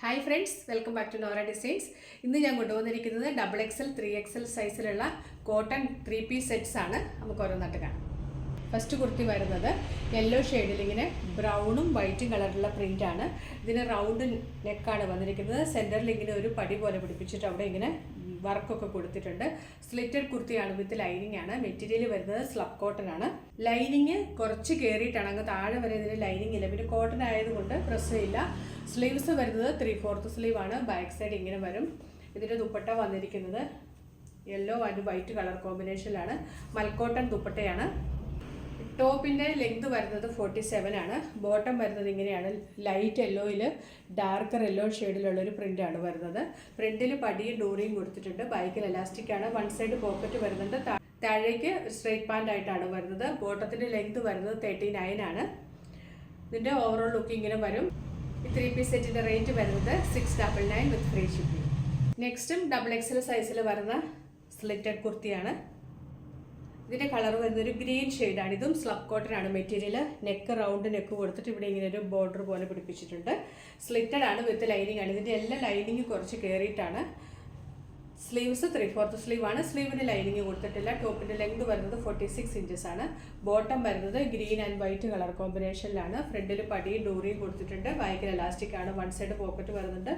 Hi friends, welcome back to Nora designs. ഇന്ന് ഞാൻ കൊണ്ടുവന്നിരിക്കുന്നത് XXL 3XL സൈസിലുള്ള കോട്ടൺ 3 പീസ് സെറ്റ്സ് ആണ്. നമുക്ക് ഓരോന്നായിട്ട് കാണാം. ഫസ്റ്റ് കുർത്തി വരുന്നത് യെല്ലോ ഷെയ്ഡിൽ ഇങ്ങനെ ബ്രൗണും വൈറ്റും കളറിലുള്ള പ്രിൻ്റാണ്. ഇതിന് റൗണ്ട് നെക്കാണ് വന്നിരിക്കുന്നത്. സെൻറ്ററിൽ ഇങ്ങനെ ഒരു പടി പോലെ പിടിപ്പിച്ചിട്ട് അവിടെ ഇങ്ങനെ വർക്കൊക്കെ കൊടുത്തിട്ടുണ്ട്. സ്ലിറ്റഡ് കുർത്തിയാണ്, വിത്ത് ലൈനിങ് ആണ്. മെറ്റീരിയൽ വരുന്നത് സ്ലബ് കോട്ടൺ ആണ്. ലൈനിങ് കുറച്ച് കയറിയിട്ടാണ്, അങ്ങ് താഴെ വരെ ഇതിന് ലൈനിങ് ഇല്ല. പിന്നെ കോട്ടൺ ആയതുകൊണ്ട് പ്രശ്നമില്ല. സ്ലീവ്സ് വരുന്നത് 3/4 സ്ലീവ് ആണ്. ബാക്ക് സൈഡ് ഇങ്ങനെ വരും. ഇതിൻ്റെ ദുപ്പട്ട വന്നിരിക്കുന്നത് യെല്ലോ ആൻഡ് വൈറ്റ് കളർ കോമ്പിനേഷനിലാണ്. മൽക്കോട്ടൺ ദുപ്പട്ടയാണ്. ടോപ്പിൻ്റെ ലെങ്ത് വരുന്നത് 47 ആണ്. ബോട്ടം വരുന്നത് ഇങ്ങനെയാണ്. ലൈറ്റ് യെല്ലോയിൽ ഡാർക്കർ യെല്ലോ ഷെയ്ഡിലുള്ളൊരു പ്രിൻ്റാണ് വരുന്നത്. ഫ്രണ്ടിൽ പടിയും ഡോറിയും കൊടുത്തിട്ടുണ്ട്. ബാക്കിൽ എലാസ്റ്റിക് ആണ്. വൺ സൈഡ് പോക്കറ്റ് വരുന്നുണ്ട്. താഴേക്ക് സ്ട്രെയിറ്റ് പാൻ്റ് ആയിട്ടാണ് വരുന്നത്. ബോട്ടത്തിൻ്റെ ലെങ്ത് വരുന്നത് 39 ആണ്. ഇതിൻ്റെ ഓവറോൾ ലുക്ക് ഇങ്ങനെ വരും. ഈ 3 പീസ് സെറ്റിൻ്റെ റേറ്റ് വരുന്നത് 699 വിത്ത് ഫ്രീ ഷിപ്പിംഗ്. നെക്സ്റ്റും XXL സൈസിൽ വരുന്ന സ്ലിറ്റഡ് കുർത്തിയാണ്. ഇതിൻ്റെ കളർ വരുന്നത് ഒരു ഗ്രീൻ ഷെയ്ഡാണ്. ഇതും സ്ലബ് കോട്ടൺ ആണ് മെറ്റീരിയൽ. നെക്ക് റൗണ്ട് നെക്ക് കൊടുത്തിട്ട് ഇവിടെ ഇങ്ങനെ ഒരു ബോർഡർ പോലെ പിടിപ്പിച്ചിട്ടുണ്ട്. സ്ലിറ്റഡ് ആണ്, വിത്ത് ലൈനിങ് ആണ്. ഇതിൻ്റെ എല്ലാ ലൈനിങ് കുറച്ച് കയറിയിട്ടാണ്. സ്ലീവ്സ് 3/4 സ്ലീവ് ആണ്. സ്ലീവിന് ലൈനിങ് കൊടുത്തിട്ടില്ല. ടോപ്പിൻ്റെ ലെങ്ത് വരുന്നത് 46 ഇഞ്ചസ് ആണ്. ബോട്ടം വരുന്നത് ഗ്രീൻ ആൻഡ് വൈറ്റ് കളർ കോമ്പിനേഷനിലാണ്. ഫ്രണ്ടിൽ പടിയും ഡോറിയും കൊടുത്തിട്ടുണ്ട്. ബാക്കിൽ എലാസ്റ്റിക് ആണ്. വൺ സൈഡ് പോക്കറ്റ് വരുന്നുണ്ട്.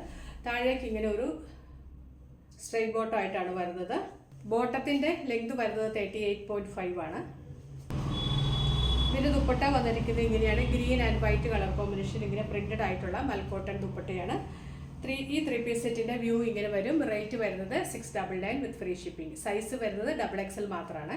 താഴേക്ക് ഇങ്ങനെ ഒരു സ്ട്രെയിറ്റ് ബോട്ടം ആയിട്ടാണ് വരുന്നത്. ബോട്ടത്തിൻ്റെ ലെങ്ത് വരുന്നത് 38.5 ആണ്. ഇതിൻ്റെ ദുപ്പട്ട വന്നിരിക്കുന്നത് ഇങ്ങനെയാണ്. Green and white colour combination ഇങ്ങനെ പ്രിന്റഡ് ആയിട്ടുള്ള മൽക്കോട്ടൺ ദുപ്പട്ടയാണ്. ഈ 3 പീസ് സെറ്റിൻ്റെ വ്യൂ ഇങ്ങനെ വരും. റേറ്റ് വരുന്നത് 699 വിത്ത് ഫ്രീ ഷിപ്പിംഗ്. സൈസ് വരുന്നത് XXL മാത്രമാണ്.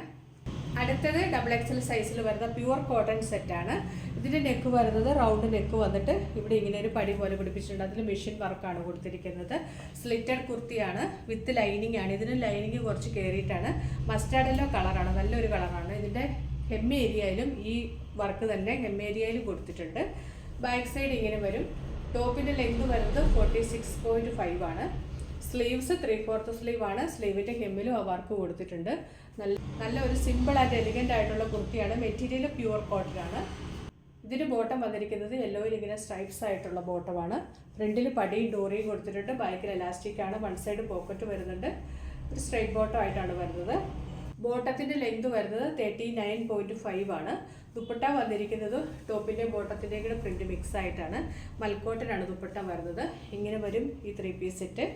അടുത്തത് XXL സൈസിൽ വരുന്ന പ്യുവർ കോട്ടൺ സെറ്റാണ്. ഇതിൻ്റെ നെക്ക് വരുന്നത് റൗണ്ട് നെക്ക് വന്നിട്ട് ഇവിടെ ഇങ്ങനെ ഒരു പടി പോലെ പിടിപ്പിച്ചിട്ടുണ്ട്. അതിൽ മെഷീൻ വർക്കാണ് കൊടുത്തിരിക്കുന്നത്. സ്ലിറ്റഡ് കുർത്തിയാണ്, വിത്ത് ലൈനിങ് ആണ്. ഇതിന് ലൈനിങ് കുറച്ച് കയറിയിട്ടാണ്. മസ്റ്റാർഡ് യെല്ലോ കളറാണ്, നല്ലൊരു കളറാണ്. ഇതിൻ്റെ ഹെം ഏരിയയിലും ഈ വർക്ക് തന്നെ ഹെം ഏരിയയിലും കൊടുത്തിട്ടുണ്ട്. ബാക്ക് സൈഡ് ഇങ്ങനെ വരും. ടോപ്പിൻ്റെ ലെങ്ത് വരുന്നത് 46.5 ആണ്. സ്ലീവ്സ് 3/4 സ്ലീവ് ആണ്. സ്ലീവിൻ്റെ ഹെമ്മിലും ആ വർക്ക് കൊടുത്തിട്ടുണ്ട്. നല്ല ഒരു സിമ്പിൾ ആൻഡ് എലിഗൻ്റ് ആയിട്ടുള്ള കുർത്തിയാണ്. മെറ്റീരിയൽ പ്യുവർ കോട്ടൺ ആണ്. ഇതിന് ബോട്ടം വന്നിരിക്കുന്നത് യെല്ലോയിൽ ഇങ്ങനെ സ്ട്രൈപ്സ് ആയിട്ടുള്ള ബോട്ടമാണ്. ഫ്രണ്ടിൽ പടിയും ഡോറിയും കൊടുത്തിട്ടുണ്ട്. ബാക്കിൽ എലാസ്റ്റിക് ആണ്. വൺ സൈഡ് പോക്കറ്റ് വരുന്നുണ്ട്. ഒരു സ്ട്രൈറ്റ് ബോട്ടം ആയിട്ടാണ് വരുന്നത്. ബോട്ടത്തിൻ്റെ ലെങ്ത് വരുന്നത് 39.5 ആണ്. ദുപ്പട്ട വന്നിരിക്കുന്നത് ടോപ്പിൻ്റെ ബോട്ടത്തിൻ്റെ കൂടെ പ്രിൻറ്റ് മിക്സ് ആയിട്ടാണ്. മൽക്കോട്ടനാണ് ദുപ്പട്ട വരുന്നത്. ഇങ്ങനെ വരും ഈ 3 പീസ് സെറ്റ്.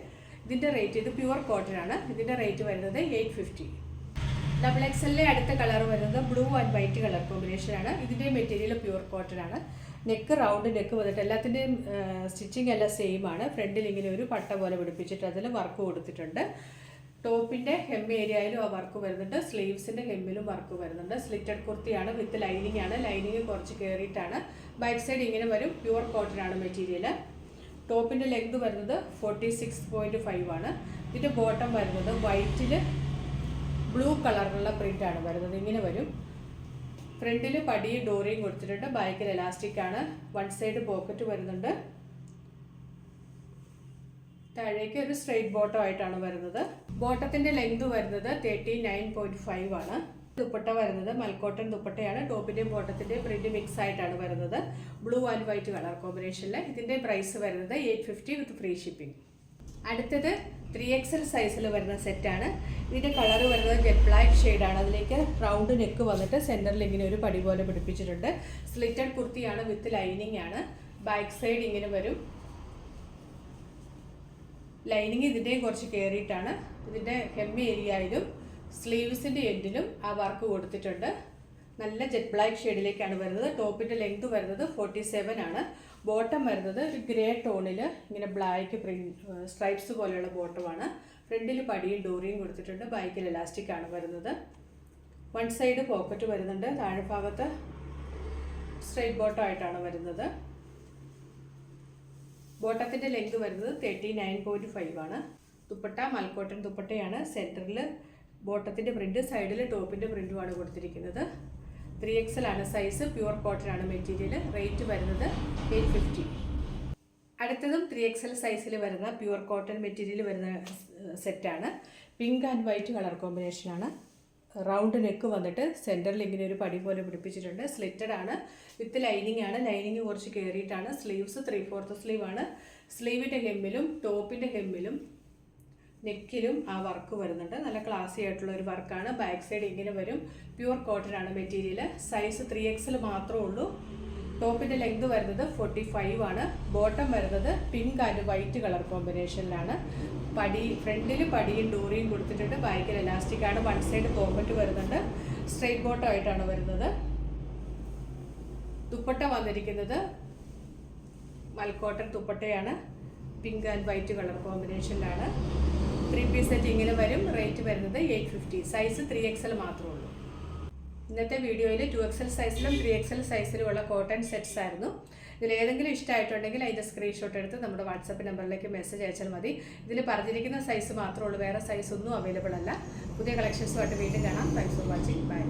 ഇതിൻ്റെ റേറ്റ്, ഇത് പ്യുവർ കോട്ടൺ ആണ്. ഇതിൻ്റെ റേറ്റ് വരുന്നത് 850. XXL അടുത്ത കളർ വരുന്നത് ബ്ലൂ ആൻഡ് വൈറ്റ് കളർ കോമ്പിനേഷനാണ്. ഇതിൻ്റെ മെറ്റീരിയൽ പ്യുവർ കോട്ടൺ ആണ്. നെക്ക് റൗണ്ട് നെക്ക് വന്നിട്ട് എല്ലാത്തിൻ്റെയും സ്റ്റിച്ചിങ് എല്ലാം സെയിം ആണ്. ഫ്രണ്ടിൽ ഇങ്ങനെ ഒരു പട്ട പോലെ പിടിപ്പിച്ചിട്ട് അതിൽ വർക്ക് കൊടുത്തിട്ടുണ്ട്. ടോപ്പിൻ്റെ ഹെം ഏരിയയിലും ആ വർക്ക് വരുന്നുണ്ട്. സ്ലീവ്സിൻ്റെ ഹെമ്മിലും വർക്ക് വരുന്നുണ്ട്. സ്ലിറ്റഡ് കുർത്തിയാണ്, വിത്ത് ലൈനിങ് ആണ്. ലൈനിങ് കുറച്ച് കയറിയിട്ടാണ്. ബാക്ക് സൈഡ് ഇങ്ങനെ വരും. പ്യുവർ കോട്ടൺ ആണ് മെറ്റീരിയൽ. ടോപ്പിൻ്റെ ലെങ്ത് വരുന്നത് 46.5 ആണ്. ഇതിൻ്റെ ബോട്ടം വരുന്നത് വൈറ്റിൽ ബ്ലൂ കളറിലുള്ള പ്രിൻ്റാണ് വരുന്നത്. ഇങ്ങനെ വരും. ഫ്രണ്ടിൽ പടിയും ഡോറിയും കൊടുത്തിട്ടുണ്ട്. ബാക്കിൽ എലാസ്റ്റിക് ആണ്. വൺ സൈഡ് പോക്കറ്റ് വരുന്നുണ്ട്. താഴേക്ക് ഒരു സ്ട്രെയിറ്റ് ബോട്ടം ആയിട്ടാണ് വരുന്നത്. ബോട്ടത്തിൻ്റെ ലെങ്ത് വരുന്നത് 39.5 ആണ്. ദുപ്പട്ട വരുന്നത് മൽക്കോട്ടൺ ദുപ്പട്ടയാണ്. ടോപ്പിൻ്റെയും ബോട്ടത്തിൻ്റെയും പ്രിന്റ് മിക്സ് ആയിട്ടാണ് വരുന്നത്. ബ്ലൂ ആൻഡ് വൈറ്റ് കളർ കോമ്പിനേഷനിൽ. ഇതിൻ്റെ പ്രൈസ് വരുന്നത് 850 വിത്ത് ഫ്രീ ഷിപ്പിംഗ്. അടുത്തത് 3XL സൈസിൽ വരുന്ന സെറ്റാണ്. ഇതിൻ്റെ കളർ വരുന്നത് ജെറ്റ് ബ്ലാക്ക് ഷെയ്ഡാണ്. അതിലേക്ക് റൗണ്ട് നെക്ക് വന്നിട്ട് സെൻറ്ററിൽ ഇങ്ങനെ ഒരു പടി പോലെ പിടിപ്പിച്ചിട്ടുണ്ട്. സ്ലിറ്റഡ് കുർത്തിയാണ്, വിത്ത് ലൈനിങ് ആണ്. ബാക്ക് സൈഡ് ഇങ്ങനെ വരും. ലൈനിങ് ഇതിൻ്റെയും കുറച്ച് കയറിയിട്ടാണ്. ഇതിൻ്റെ ഹെം ഏരിയയിലും സ്ലീവ്സിൻ്റെ എൻഡിലും ആ വർക്ക് കൊടുത്തിട്ടുണ്ട്. നല്ല ജെറ്റ് ബ്ലാക്ക് ഷെയ്ഡിലേക്കാണ് വരുന്നത്. ടോപ്പിൻ്റെ ലെങ്ത് വരുന്നത് 47 ആണ്. ബോട്ടം വരുന്നത് ഒരു ഗ്രേ ടോണിൽ ഇങ്ങനെ ബ്ലാക്ക് സ്ട്രൈപ്സ് പോലെയുള്ള ബോട്ടമാണ്. ഫ്രണ്ടിൽ പടിയും ഡോറിയും കൊടുത്തിട്ടുണ്ട്. ബാക്കിൽ എലാസ്റ്റിക് ആണ് വരുന്നത്. വൺ സൈഡ് പോക്കറ്റ് വരുന്നുണ്ട്. താഴെ ഭാഗത്ത് സ്ട്രെയിറ്റ് ബോട്ടം ആയിട്ടാണ് വരുന്നത്. ബോട്ടത്തിൻ്റെ ലെങ്ത് വരുന്നത് 39.5 ആണ്. ദുപ്പട്ട മൽക്കോട്ടൺ ദുപ്പട്ടയാണ്. സെൻറ്ററിൽ ബോട്ടത്തിൻ്റെ പ്രിൻറ്റ്, സൈഡിൽ ടോപ്പിൻ്റെ പ്രിൻറ്റുമാണ് കൊടുത്തിരിക്കുന്നത്. 3XL ആണ് സൈസ്. പ്യുവർ കോട്ടൺ ആണ് മെറ്റീരിയൽ. റേറ്റ് വരുന്നത് 850. അടുത്തതും 3XL സൈസിൽ വരുന്ന പ്യുവർ കോട്ടൺ മെറ്റീരിയൽ വരുന്ന സെറ്റാണ്. പിങ്ക് ആൻഡ് വൈറ്റ് കളർ കോമ്പിനേഷനാണ്. റൗണ്ട് നെക്ക് വന്നിട്ട് സെൻറ്ററിൽ ഇങ്ങനെ ഒരു പടി പോലെ പിടിപ്പിച്ചിട്ടുണ്ട്. സ്ലിറ്റഡ് ആണ്, വിത്ത് ലൈനിങ് ആണ്. ലൈനിങ് കുറച്ച് കയറിയിട്ടാണ്. സ്ലീവ്സ് 3/4 സ്ലീവ് ആണ്. സ്ലീവിൻ്റെ ഹെമ്മിലും ടോപ്പിൻ്റെ ഹെമ്മിലും നെക്കിലും ആ വർക്ക് വരുന്നുണ്ട്. നല്ല ക്ലാസി ആയിട്ടുള്ള ഒരു വർക്കാണ്. ബാക്ക് സൈഡ് ഇങ്ങനെ വരും. പ്യുവർ കോട്ടൺ ആണ് മെറ്റീരിയൽ. സൈസ് 3XL മാത്രമേ ഉള്ളൂ. ടോപ്പിൻ്റെ ലെങ്ത് വരുന്നത് 45 ആണ്. ബോട്ടം വരുന്നത് പിങ്ക് ആൻഡ് വൈറ്റ് കളർ കോമ്പിനേഷനിലാണ്. ഫ്രണ്ടിൽ പടിയും ഡോറിയും കൊടുത്തിട്ടുണ്ട്. ബാക്കിൽ എലാസ്റ്റിക് ആണ്. വൺ സൈഡ് പോക്കറ്റ് വരുന്നുണ്ട്. സ്ട്രെയിറ്റ് ബോട്ടം ആയിട്ടാണ് വരുന്നത്. ദുപ്പട്ട വന്നിരിക്കുന്നത് മൽക്കോട്ടൺ ദുപ്പട്ടയാണ്. പിങ്ക് ആൻഡ് വൈറ്റ് കളർ കോമ്പിനേഷനിലാണ്. 3 പീസ് സെറ്റ് ഇങ്ങനെ വരും. റേറ്റ് വരുന്നത് 850. സൈസ് 3XL മാത്രമേ ഉള്ളൂ. ഇന്നത്തെ വീഡിയോയിൽ 2XL സൈസിലും 3XL സൈസിലുമുള്ള കോട്ടൺ സെറ്റ്സ് ആയിരുന്നു. ഇതിൽ ഏതെങ്കിലും ഇഷ്ടമായിട്ടുണ്ടെങ്കിൽ അതിൻ്റെ സ്ക്രീൻഷോട്ട് എടുത്ത് നമ്മുടെ വാട്സാപ്പ് നമ്പറിലേക്ക് മെസ്സേജ് അയച്ചാൽ മതി. ഇതിൽ പറഞ്ഞിരിക്കുന്ന സൈസ് മാത്രമേ ഉള്ളൂ. വേറെ സൈസ് ഒന്നും അവൈലബിൾ അല്ല. പുതിയ കളക്ഷൻസുമായിട്ട് വീണ്ടും കാണാം. Thanks for watching. ബൈ.